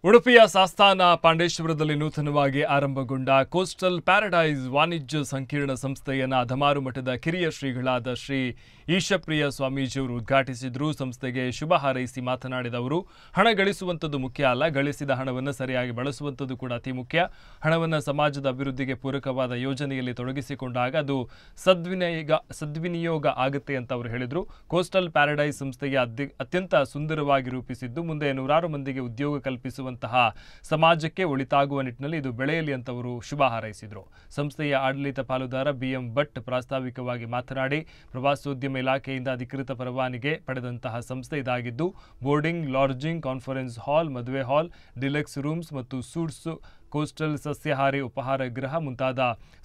ಉಡುಪಿಯ ಸಾಸ್ತಾನ ಪಾಂಡೇಶ್ವರದಲ್ಲಿ ನೂತನವಾಗಿ ಆರಂಭಗೊಂಡ ಕೋಸ್ಟಲ್ ಪ್ಯಾರಡೈಸ್ ವಾಣಿಜ್ಯ ಸಂಕೀರ್ಣ ಸಂಸ್ಥೆಯನ್ನು ಅಧಮಾರು ಮಠದ ಕಿರಿಯ ಶ್ರೀಗಳಾದ ಶ್ರೀ ಈಶಪ್ರಿಯ ಸ್ವಾಮೀಜಿಯವರು ಉದ್ಘಾಟಿಸಿದರು. ಸಂಸ್ಥೆಗೆ ಶುಭ ಹಾರೈಸಿ ಮಾತನಾಡಿದ ಅವರು, ಹಣ ಗಳಿಸುವಂಥದ್ದು ಮುಖ್ಯ ಅಲ್ಲ, ಗಳಿಸಿದ ಹಣವನ್ನು ಸರಿಯಾಗಿ ಬಳಸುವಂಥದ್ದು ಕೂಡ ಅತಿ ಮುಖ್ಯ. ಹಣವನ್ನು ಸಮಾಜದ ಅಭಿವೃದ್ಧಿಗೆ ಪೂರಕವಾದ ಯೋಜನೆಯಲ್ಲಿ ತೊಡಗಿಸಿಕೊಂಡಾಗ ಅದು ಸದ್ವಿನಿಯೋಗ ಆಗುತ್ತೆ ಅಂತ ಅವರು ಹೇಳಿದರು. ಕೋಸ್ಟಲ್ ಪ್ಯಾರಡೈಸ್ ಸಂಸ್ಥೆಗೆ ಅತ್ಯಂತ ಸುಂದರವಾಗಿ ರೂಪಿಸಿದ್ದು ಮುಂದೆ ನೂರಾರು ಮಂದಿಗೆ ಉದ್ಯೋಗ ಕಲ್ಪಿಸುವ ಸಮಾಜಕ್ಕೆ ಒಳಿತಾಗುವ ನಿಟ್ಟಿನಲ್ಲಿ ಇದು ಬೆಳೆಯಲಿ ಅಂತ ಅವರು ಶುಭ ಹಾರೈಸಿದರು. ಸಂಸ್ಥೆಯ ಆಡಳಿತ ಪಾಲುದಾರ BM ಭಟ್ ಪ್ರಾಸ್ತಾವಿಕವಾಗಿ ಮಾತನಾಡಿ, ಪ್ರವಾಸೋದ್ಯಮ ಇಲಾಖೆಯಿಂದ ಅಧಿಕೃತ ಪರವಾನಗಿ ಪಡೆದಂತಹ ಸಂಸ್ಥೆ ಇದಾಗಿದ್ದು ಬೋರ್ಡಿಂಗ್, ಲಾಡ್ಜಿಂಗ್, ಕಾನ್ಫರೆನ್ಸ್ ಹಾಲ್, ಮದುವೆ ಹಾಲ್, ಡಿಲೆಕ್ಸ್ ರೂಮ್ಸ್ ಮತ್ತು ಸೂಟ್ಸ್, ಕೋಸ್ಟಲ್ ಸಸ್ಯಾಹಾರಿ ಉಪಹಾರ ಗೃಹ ಮುಂತಾದ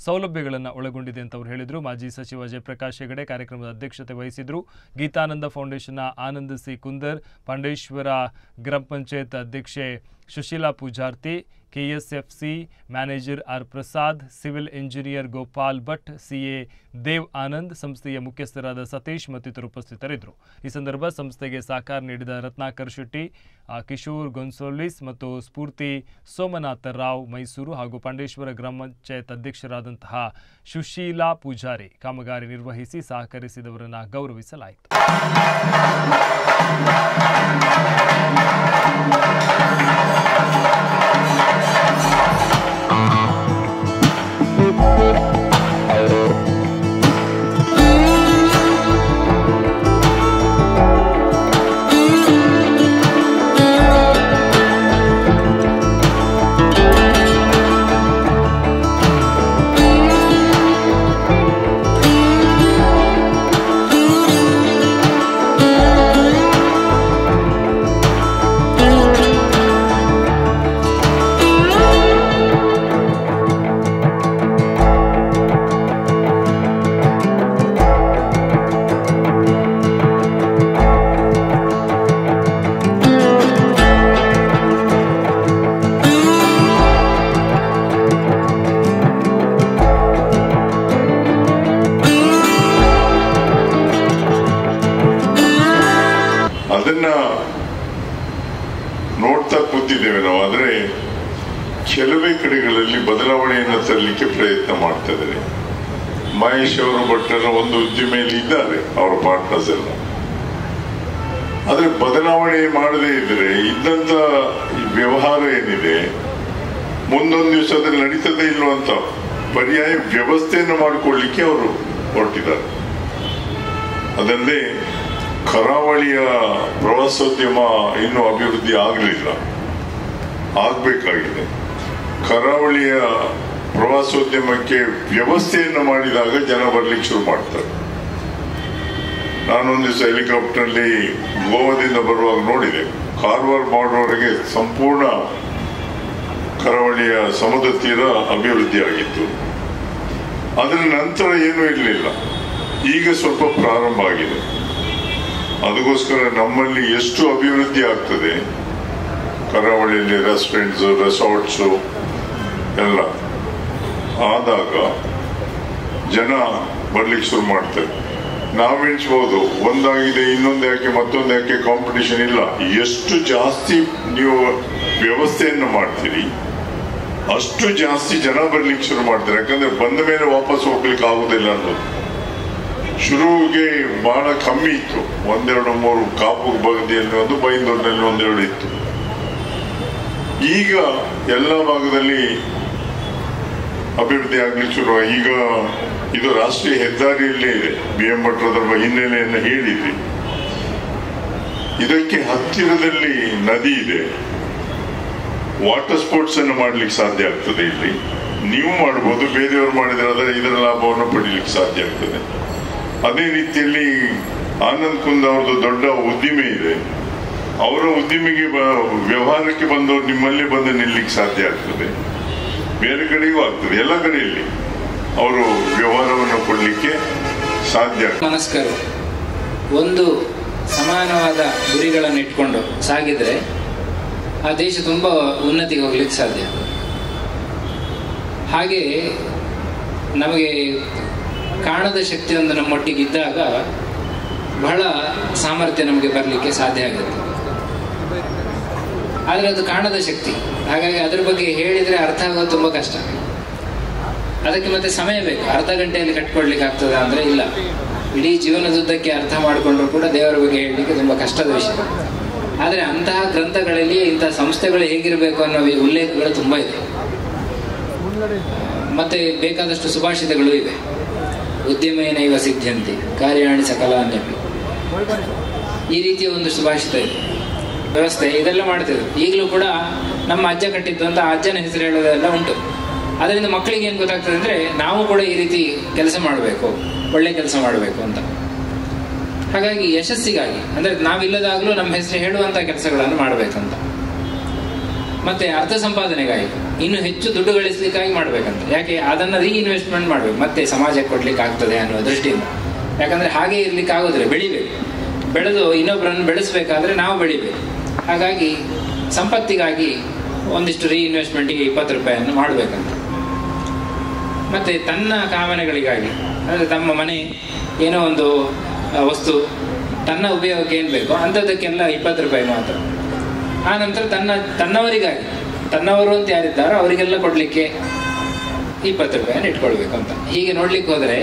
ಸೌಲಭ್ಯಗಳನ್ನು ಒಳಗೊಂಡಿದೆ ಅಂತ ಅವರು ಹೇಳಿದರು. ಮಾಜಿ ಸಚಿವ ಜಯಪ್ರಕಾಶ್ ಹೆಗಡೆ ಕಾರ್ಯಕ್ರಮದ ಅಧ್ಯಕ್ಷತೆ ವಹಿಸಿದರು. ಗೀತಾನಂದ ಫೌಂಡೇಶನ್ನ ಆನಂದ್ ಸಿ ಕುಂದರ್, ಪಾಂಡೇಶ್ವರ ಗ್ರಾಮ ಪಂಚಾಯತ್ ಅಧ್ಯಕ್ಷೆ Sushila Pujarthi, KSFC manager R Prasad, civil engineer Gopal Bhat, CA Dev Anand, ಸಂಸ್ಥೆಯ ಮುಖ್ಯಸ್ಥರಾದ ಸತೀಶ್ ಮತ್ತಿತರರು ಉಪಸ್ಥಿತರಿದ್ದರು. ಈ ಸಂದರ್ಭ ಸಂಸ್ಥೆಗೆ ಸಹಕಾರ ನೀಡಿದ ರತ್ನಾಕರ್ ಶೆಟ್ಟಿ, ಕಿಶೋರ್ ಗೊನ್ಸೋಲಿಸ್ ಮತ್ತು ಸ್ಫೂರ್ತಿ ಸೋಮನಾಥ ರಾವ್ ಮೈಸೂರು ಹಾಗೂ ಪಾಂಡೇಶ್ವರ ಗ್ರಾಮ ಪಂಚಾಯತ್ ಅಧ್ಯಕ್ಷರಾದಂತಹ ಸುಶೀಲಾ ಪೂಜಾರಿ ಕಾಮಗಾರಿ ನಿರ್ವಹಿಸಿ ಸಹಕರಿಸಿದವರನ್ನು ಗೌರವಿಸಲಾಯಿತು. ಅದನ್ನ ನೋಡ್ತಾ ಕೂತಿದ್ದೇವೆ ನಾವು. ಆದರೆ ಕೆಲವೇ ಕಡೆಗಳಲ್ಲಿ ಬದಲಾವಣೆಯನ್ನು ತರಲಿಕ್ಕೆ ಪ್ರಯತ್ನ ಮಾಡ್ತಾ ಇದ್ದಾರೆ. ಮಹೇಶ್ ಅವರು ಭಟ್ಟರ ಒಂದು ಉದ್ದಿಮೆಯಲ್ಲಿ ಇದ್ದಾರೆ, ಅವರ ಪಾರ್ಟ್ನರ್ಸ್ ಎಲ್ಲ. ಆದ್ರೆ ಬದಲಾವಣೆ ಮಾಡದೇ ಇದ್ರೆ ಇದ್ದಂತ ವ್ಯವಹಾರ ಏನಿದೆ ಮುಂದೊಂದು ದಿವಸ ಅದ್ರಲ್ಲಿ ನಡೀತದೆ ಇಲ್ಲವಂತ ಪರ್ಯಾಯ ವ್ಯವಸ್ಥೆಯನ್ನು ಮಾಡಿಕೊಳ್ಳಿಕ್ಕೆ ಅವರು ಹೊರಟಿದ್ದಾರೆ. ಅದಲ್ಲದೆ ಕರಾವಳಿಯ ಪ್ರವಾಸೋದ್ಯಮ ಇನ್ನೂ ಅಭಿವೃದ್ಧಿ ಆಗಲಿಲ್ಲ, ಆಗಬೇಕಾಗಿದೆ. ಕರಾವಳಿಯ ಪ್ರವಾಸೋದ್ಯಮಕ್ಕೆ ವ್ಯವಸ್ಥೆಯನ್ನು ಮಾಡಿದಾಗ ಜನ ಬರ್ಲಿಕ್ಕೆ ಶುರು ಮಾಡ್ತಾರೆ. ನಾನೊಂದು ದಿವಸ ಹೆಲಿಕಾಪ್ಟರ್ನಲ್ಲಿ ಗೋವಾದಿಂದ ಬರುವಾಗ ನೋಡಿದೆ, ಕಾರವಾರ ಮಾಡುವವರೆಗೆ ಸಂಪೂರ್ಣ ಕರಾವಳಿಯ ಸಮುದ್ರ ತೀರ ಅಭಿವೃದ್ಧಿ ಆಗಿತ್ತು. ಅದರ ನಂತರ ಏನೂ ಇರಲಿಲ್ಲ. ಈಗ ಸ್ವಲ್ಪ ಪ್ರಾರಂಭ ಆಗಿದೆ. ಅದಕ್ಕೋಸ್ಕರ ನಮ್ಮಲ್ಲಿ ಎಷ್ಟು ಅಭಿವೃದ್ಧಿ ಆಗ್ತದೆ ಕರಾವಳಿಯಲ್ಲಿ, ರೆಸ್ಟೋರೆಂಟ್ಸ್, ರೆಸಾರ್ಟ್ಸು ಎಲ್ಲ ಆದಾಗ ಜನ ಬರ್ಲಿಕ್ಕೆ ಶುರು ಮಾಡ್ತಾರೆ. ನಾವೆಣಿಸ್ಬೋದು ಒಂದಾಗಿದೆ ಇನ್ನೊಂದು ಯಾಕೆ ಮತ್ತೊಂದು ಯಾಕೆ ಕಾಂಪಿಟಿಷನ್ ಇಲ್ಲ. ಎಷ್ಟು ಜಾಸ್ತಿ ನೀವು ವ್ಯವಸ್ಥೆಯನ್ನು ಮಾಡ್ತೀರಿ ಅಷ್ಟು ಜಾಸ್ತಿ ಜನ ಬರ್ಲಿಕ್ಕೆ ಶುರು ಮಾಡ್ತಾರೆ. ಯಾಕಂದ್ರೆ ಬಂದ ಮೇಲೆ ವಾಪಸ್ ಹೋಗ್ಲಿಕ್ಕೆ ಆಗುದಿಲ್ಲ ಅನ್ನೋದು. ಶುರುವಿಗೆ ಬಹಳ ಕಮ್ಮಿ ಇತ್ತು, 1-2-3 ಕಾಪು ಬಗದಿಯಲ್ಲಿ ಒಂದು, ಬೈಂದೂರಿನಲ್ಲಿ 1-2 ಇತ್ತು. ಈಗ ಎಲ್ಲ ಭಾಗದಲ್ಲಿ ಅಭಿವೃದ್ಧಿ ಆಗ್ಲಿಕ್ಕೆ ಶುರು. ಈಗ ಇದು ರಾಷ್ಟ್ರೀಯ ಹೆದ್ದಾರಿಯಲ್ಲೇ ಇದೆ. BM ಭಟ್ರದ ಹಿನ್ನೆಲೆಯನ್ನು ಹೇಳಿದ್ರಿ. ಇದಕ್ಕೆ ಹತ್ತಿರದಲ್ಲಿ ನದಿ ಇದೆ. ವಾಟರ್ ಸ್ಪೋರ್ಟ್ಸ್ ಅನ್ನು ಮಾಡ್ಲಿಕ್ಕೆ ಸಾಧ್ಯ ಆಗ್ತದೆ. ಇಲ್ಲಿ ನೀವು ಮಾಡಬಹುದು, ಬೇರೆಯವರು ಮಾಡಿದ್ರೆ ಇದರ ಲಾಭವನ್ನು ಪಡೀಲಿಕ್ಕೆ ಸಾಧ್ಯ ಆಗ್ತದೆ. ಅದೇ ರೀತಿಯಲ್ಲಿ ಆನಂದ್ ಕುಂದ್ ಅವ್ರದ್ದು ದೊಡ್ಡ ಉದ್ದಿಮೆ ಇದೆ. ಅವರ ಉದ್ದಿಮೆಗೆ ವ್ಯವಹಾರಕ್ಕೆ ಬಂದವರು ನಿಮ್ಮಲ್ಲಿ ಬಂದು ನಿಲ್ಲಿಕ್ಕೆ ಸಾಧ್ಯ ಆಗ್ತದೆ. ಬೇರೆ ಕಡೆಗೂ ಆಗ್ತದೆ. ಎಲ್ಲ ಕಡೆಯಲ್ಲಿ ಅವರು ವ್ಯವಹಾರವನ್ನು ಕೊಡಲಿಕ್ಕೆ ಸಾಧ್ಯ. ಮನಸ್ಕರು ಒಂದು ಸಮಾನವಾದ ಗುರಿಗಳನ್ನು ಇಟ್ಕೊಂಡು ಸಾಗಿದ್ರೆ ಆ ದೇಶ ತುಂಬಾ ಉನ್ನತಿಗೆ ಹೋಗ್ಲಿಕ್ಕೆ ಸಾಧ್ಯ. ಹಾಗೆ ನಮಗೆ ಕಾಣದ ಶಕ್ತಿಯೊಂದು ನಮ್ಮೊಟ್ಟಿಗಿದ್ದಾಗ ಬಹಳ ಸಾಮರ್ಥ್ಯ ನಮಗೆ ಬರಲಿಕ್ಕೆ ಸಾಧ್ಯ ಆಗುತ್ತೆ. ಆದರೆ ಅದು ಕಾಣದ ಶಕ್ತಿ. ಹಾಗಾಗಿ ಅದ್ರ ಬಗ್ಗೆ ಹೇಳಿದರೆ ಅರ್ಥ ಆಗೋದು ತುಂಬ ಕಷ್ಟ. ಅದಕ್ಕೆ ಮತ್ತೆ ಸಮಯ ಬೇಕು. ಅರ್ಧ ಗಂಟೆಯಲ್ಲಿ ಕಟ್ಕೊಡ್ಲಿಕ್ಕೆ ಆಗ್ತದೆ ಅಂದರೆ ಇಲ್ಲ. ಇಡೀ ಜೀವನದುದ್ದಕ್ಕೆ ಅರ್ಥ ಮಾಡಿಕೊಂಡ್ರು ಕೂಡ ದೇವರ ಬಗ್ಗೆ ಹೇಳಲಿಕ್ಕೆ ತುಂಬ ಕಷ್ಟದ ವಿಷಯ. ಆದರೆ ಅಂತಹ ಗ್ರಂಥಗಳಲ್ಲಿ ಇಂತಹ ಸಂಸ್ಥೆಗಳು ಹೇಗಿರಬೇಕು ಅನ್ನೋ ಉಲ್ಲೇಖಗಳು ತುಂಬ ಇದೆ. ಮತ್ತೆ ಬೇಕಾದಷ್ಟು ಸುಭಾಷಿತಗಳು ಇವೆ. ಉದ್ಯಮೇನೈವ ಸಿದ್ಧಂತಿ ಕಾರ್ಯಾಣಿ ಸಕಲಾನ್ಯಪಿ, ಈ ರೀತಿಯ ಒಂದು ಸುಭಾಷಿತ ಇದೆ. ವ್ಯವಸ್ಥೆ ಇದೆಲ್ಲ ಮಾಡ್ತಿದ್ರು. ಈಗಲೂ ಕೂಡ ನಮ್ಮ ಅಜ್ಜ ಕಟ್ಟಿದ್ದು ಅಂತ ಅಜ್ಜನ ಹೆಸರು ಹೇಳೋದೆಲ್ಲ ಉಂಟು. ಅದರಿಂದ ಮಕ್ಕಳಿಗೆ ಏನು ಗೊತ್ತಾಗ್ತದೆ ಅಂದರೆ ನಾವು ಕೂಡ ಈ ರೀತಿ ಕೆಲಸ ಮಾಡಬೇಕು, ಒಳ್ಳೆ ಕೆಲಸ ಮಾಡಬೇಕು ಅಂತ. ಹಾಗಾಗಿ ಯಶಸ್ಸಿಗಾಗಿ ಅಂದರೆ ನಾವಿಲ್ಲದಾಗಲೂ ನಮ್ಮ ಹೆಸರು ಹೇಳುವಂಥ ಕೆಲಸಗಳನ್ನು ಮಾಡಬೇಕಂತ. ಮತ್ತೆ ಅರ್ಥ ಸಂಪಾದನೆಗಾಗಿ, ಇನ್ನೂ ಹೆಚ್ಚು ದುಡ್ಡು ಗಳಿಸ್ಲಿಕ್ಕಾಗಿ ಮಾಡಬೇಕಂತ. ಯಾಕೆ ಅದನ್ನು ರೀಇನ್ವೆಸ್ಟ್ಮೆಂಟ್ ಮಾಡಬೇಕು, ಮತ್ತೆ ಸಮಾಜಕ್ಕೆ ಕೊಡ್ಲಿಕ್ಕೆ ಆಗ್ತದೆ ಅನ್ನೋ ದೃಷ್ಟಿಯಿಂದ. ಯಾಕಂದರೆ ಹಾಗೆ ಇರ್ಲಿಕ್ಕೆ ಆಗೋದ್ರೆ ಬೆಳಿಬೇಕು. ಬೆಳೆದು ಇನ್ನೊಬ್ಬರನ್ನು ಬೆಳೆಸಬೇಕಾದ್ರೆ ನಾವು ಬೆಳಿಬೇಕು. ಹಾಗಾಗಿ ಸಂಪತ್ತಿಗಾಗಿ ಒಂದಿಷ್ಟು ರೀಇನ್ವೆಸ್ಟ್ಮೆಂಟಿಗೆ 20 ರೂಪಾಯಿಯನ್ನು ಮಾಡಬೇಕಂತ. ಮತ್ತು ತನ್ನ ಕಾಮನೆಗಳಿಗಾಗಿ ಅಂದರೆ ತಮ್ಮ ಮನೆ ಏನೋ ಒಂದು ವಸ್ತು ತನ್ನ ಉಪಯೋಗಕ್ಕೆ ಏನು ಬೇಕೋ ಅಂಥದ್ದಕ್ಕೆಲ್ಲ 20 ರೂಪಾಯಿ ಮಾತ್ರ. ಆ ನಂತರ ತನ್ನವರಿಗಾಗಿ, ತನ್ನವರು ಅಂತ ಯಾರಿದ್ದಾರೋ ಅವರಿಗೆಲ್ಲ ಕೊಡಲಿಕ್ಕೆ 20 ರೂಪಾಯಿಯನ್ನು ಇಟ್ಕೊಳ್ಬೇಕು ಅಂತ. ಹೀಗೆ ನೋಡ್ಲಿಕ್ಕೆ ಹೋದರೆ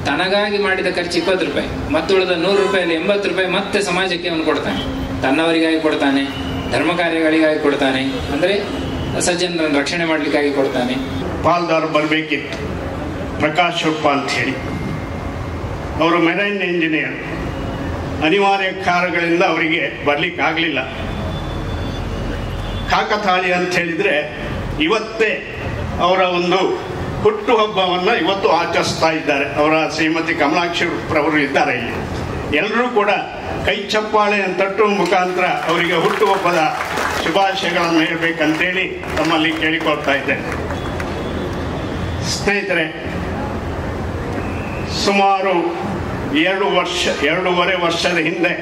ತನಗಾಗಿ ಮಾಡಿದ ಖರ್ಚು 20 ರೂಪಾಯಿ, ಮತ್ತುಳಿದ 100 ರೂಪಾಯಲ್ಲಿ 80 ರೂಪಾಯಿ ಮತ್ತೆ ಸಮಾಜಕ್ಕೆ ಅವನು ಕೊಡ್ತಾನೆ. ತನ್ನವರಿಗಾಗಿ ಕೊಡ್ತಾನೆ, ಧರ್ಮ ಕಾರ್ಯಗಳಿಗಾಗಿ ಕೊಡ್ತಾನೆ, ಅಂದರೆ ಸಜ್ಜನರನ್ನು ರಕ್ಷಣೆ ಮಾಡಲಿಕ್ಕಾಗಿ ಕೊಡ್ತಾನೆ. ಪಾಲ್ದಾರ್ ಬರಬೇಕಿತ್ತು, ಪ್ರಕಾಶ್ ರೂಪ ಅಂತ ಹೇಳಿ. ಅವರು ಮೆರೈನ್ ಇಂಜಿನಿಯರ್. ಅನಿವಾರ್ಯ ಕಾರಣಗಳಿಂದ ಅವರಿಗೆ ಬರಲಿಕ್ಕಾಗಲಿಲ್ಲ. ಕಾಕತಾಳಿ ಅಂತ ಹೇಳಿದರೆ ಇವತ್ತೇ ಅವರ ಒಂದು ಹುಟ್ಟುಹಬ್ಬವನ್ನು ಇವತ್ತು ಆಚರಿಸ್ತಾ ಇದ್ದಾರೆ. ಅವರ ಶ್ರೀಮತಿ ಕಮಲಾಕ್ಷಿ ಅವರು ಇದ್ದಾರೆ ಇಲ್ಲಿ. ಎಲ್ಲರೂ ಕೂಡ ಕೈ ಚಪ್ಪಾಳೆ ತಟ್ಟುವ ಮುಖಾಂತರ ಅವರಿಗೆ ಹುಟ್ಟುಹಬ್ಬದ ಶುಭಾಶಯಗಳನ್ನು ಹೇಳಬೇಕಂತೇಳಿ ತಮ್ಮಲ್ಲಿ ಕೇಳಿಕೊಳ್ತಾ ಇದ್ದೇನೆ. ಸ್ನೇಹಿತರೆ, ಸುಮಾರು 2.5 ವರ್ಷದ ಹಿಂದೆ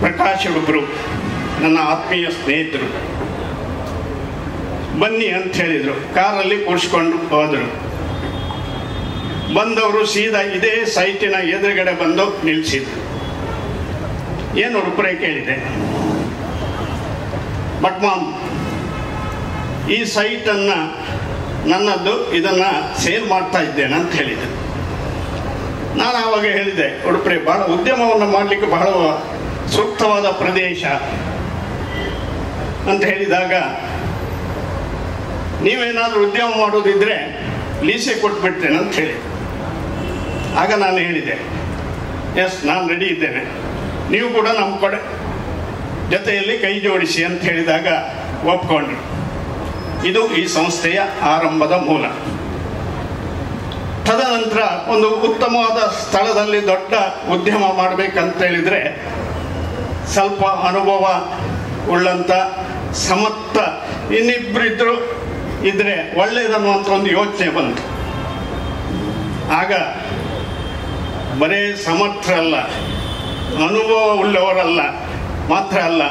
ಪ್ರಕಾಶ್ ಹುಡುಗರು ನನ್ನ ಆತ್ಮೀಯ ಸ್ನೇಹಿತರು ಬನ್ನಿ ಅಂತ ಹೇಳಿದರು. ಕಾರಲ್ಲಿ ಕೂರಿಸ್ಕೊಂಡು ಹೋದರು. ಬಂದವರು ಸೀದಾ ಇದೇ ಸೈಟಿನ ಎದುರುಗಡೆ ಬಂದು ನಿಲ್ಲಿಸಿದ್ರು. ಏನು ರೂಪಾಯಿ ಕೇಳಿದೆ. ಬಟ್ ಮಾಮ್, ಈ ಸೈಟನ್ನು ನನ್ನದು, ಇದನ್ನು ಸೇಲ್ ಮಾಡ್ತಾ ಇದ್ದೇನೆ ಅಂತ ಹೇಳಿದೆ. ನಾನು ಆವಾಗ ಹೇಳಿದೆ, ಉಡುಪರೆ ಬಹಳ ಉದ್ಯಮವನ್ನು ಮಾಡಲಿಕ್ಕೆ ಬಹಳ ಸೂಕ್ತವಾದ ಪ್ರದೇಶ ಅಂತ ಹೇಳಿದಾಗ, ನೀವೇನಾದರೂ ಉದ್ಯಮ ಮಾಡೋದಿದ್ರೆ ಲೀಸೆ ಕೊಟ್ಬಿಡ್ತೇನೆ ಅಂತ ಹೇಳಿ. ಆಗ ನಾನು ಹೇಳಿದೆ, ಎಸ್, ನಾನು ರೆಡಿ ಇದ್ದೇನೆ, ನೀವು ಕೂಡ ನಮ್ಮ ಕಡೆ ಜೊತೆಯಲ್ಲಿ ಕೈ ಜೋಡಿಸಿ ಅಂತ ಹೇಳಿದಾಗ ಒಪ್ಕೊಂಡ್ರು. ಇದು ಈ ಸಂಸ್ಥೆಯ ಆರಂಭದ ಮೂಲ. ತದನಂತರ ಒಂದು ಉತ್ತಮವಾದ ಸ್ಥಳದಲ್ಲಿ ದೊಡ್ಡ ಉದ್ಯಮ ಮಾಡಬೇಕಂತ ಹೇಳಿದರೆ ಸ್ವಲ್ಪ ಅನುಭವ ಉಳ್ಳಂಥ ಸಮರ್ಥ ಇನ್ನಿಬ್ಬರಿದ್ರು ಇದ್ರೆ ಒಳ್ಳೆಯದನ್ನುವಂಥ ಒಂದು ಯೋಚನೆ ಬಂತು. ಆಗ ಬರೇ ಸಮರ್ಥರಲ್ಲ, ಅನುಭವ ಉಳ್ಳವರಲ್ಲ ಮಾತ್ರ ಅಲ್ಲ,